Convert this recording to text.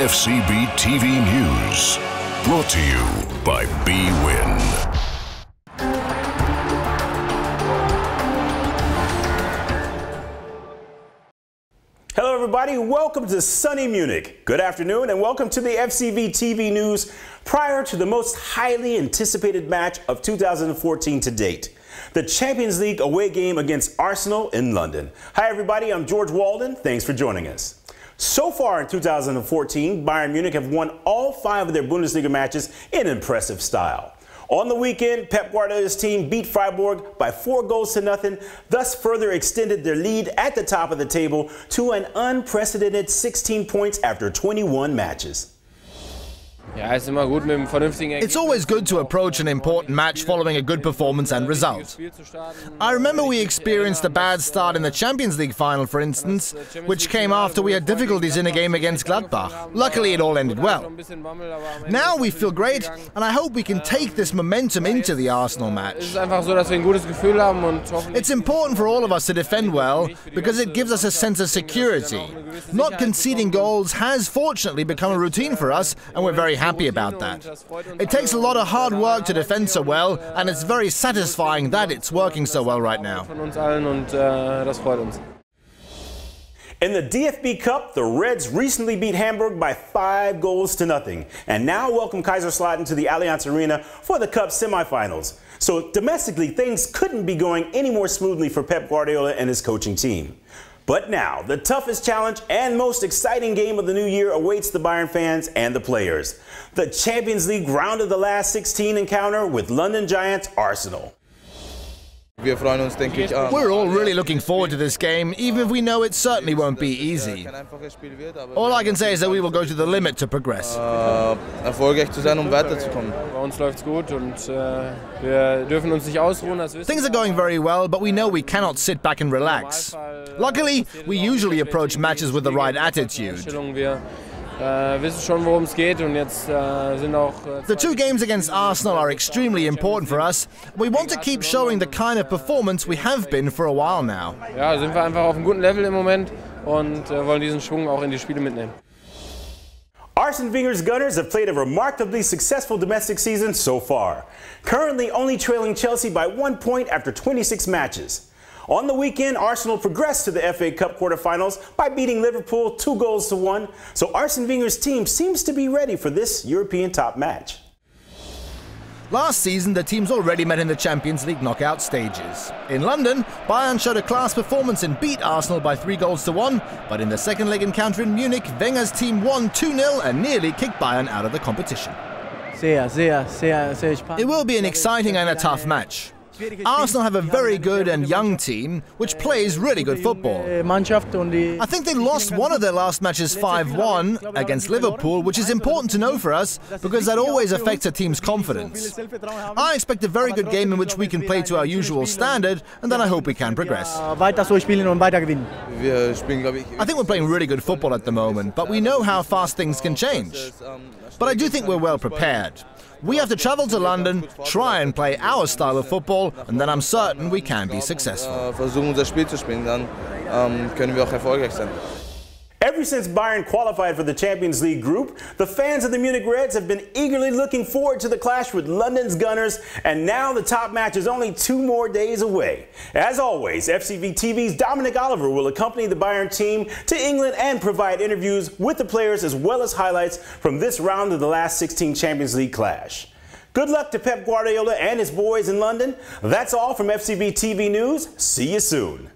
FCB TV News. Brought to you by BWin. Hello everybody, welcome to sunny Munich. Good afternoon and welcome to the FCB TV News prior to the most highly anticipated match of 2014 to date. The Champions League away game against Arsenal in London. Hi everybody, I'm George Walden. Thanks for joining us. So far in 2014, Bayern Munich have won all 5 of their Bundesliga matches in impressive style. On the weekend, Pep Guardiola's team beat Freiburg by 4-0, thus further extended their lead at the top of the table to an unprecedented 16 points after 21 matches. It's always good to approach an important match following a good performance and result. I remember we experienced a bad start in the Champions League final, for instance, which came after we had difficulties in a game against Gladbach. Luckily, it all ended well. Now we feel great, and I hope we can take this momentum into the Arsenal match. It's important for all of us to defend well, because it gives us a sense of security. Not conceding goals has fortunately become a routine for us, and we're very happy about that. It takes a lot of hard work to defend so well, and it's very satisfying that it's working so well right now. In the DFB Cup, the Reds recently beat Hamburg by 5-0, and now welcome Kaiserslautern to the Allianz Arena for the Cup semifinals. So domestically, things couldn't be going any more smoothly for Pep Guardiola and his coaching team. But now, the toughest challenge and most exciting game of the new year awaits the Bayern fans and the players. The Champions League round of the last 16 encounter with London Giants Arsenal. We're all really looking forward to this game, even if we know it certainly won't be easy. All I can say is that we will go to the limit to progress. Things are going very well, but we know we cannot sit back and relax. Luckily, we usually approach matches with the right attitude. The 2 games against Arsenal are extremely important for us. We want to keep showing the kind of performance we have been for a while now. Arsene Wenger's Gunners have played a remarkably successful domestic season so far, currently only trailing Chelsea by 1 point after 26 matches. On the weekend, Arsenal progressed to the FA Cup quarterfinals by beating Liverpool 2-1, so Arsene Wenger's team seems to be ready for this European top match. Last season, the teams already met in the Champions League knockout stages. In London, Bayern showed a class performance and beat Arsenal by 3-1, but in the second leg encounter in Munich, Wenger's team won 2-0 and nearly kicked Bayern out of the competition. It will be an exciting and a tough match. Arsenal have a very good and young team, which plays really good football. I think they lost one of their last matches 5-1 against Liverpool, which is important to know for us, because that always affects a team's confidence. I expect a very good game in which we can play to our usual standard, and then I hope we can progress. I think we're playing really good football at the moment, but we know how fast things can change. But I do think we're well prepared. We have to travel to London, try and play our style of football, and then I'm certain we can be successful. Ever since Bayern qualified for the Champions League group, the fans of the Munich Reds have been eagerly looking forward to the clash with London's Gunners, and now the top match is only 2 more days away. As always, FCB TV's Dominic Oliver will accompany the Bayern team to England and provide interviews with the players as well as highlights from this round of the last 16 Champions League clash. Good luck to Pep Guardiola and his boys in London. That's all from FCB TV News. See you soon.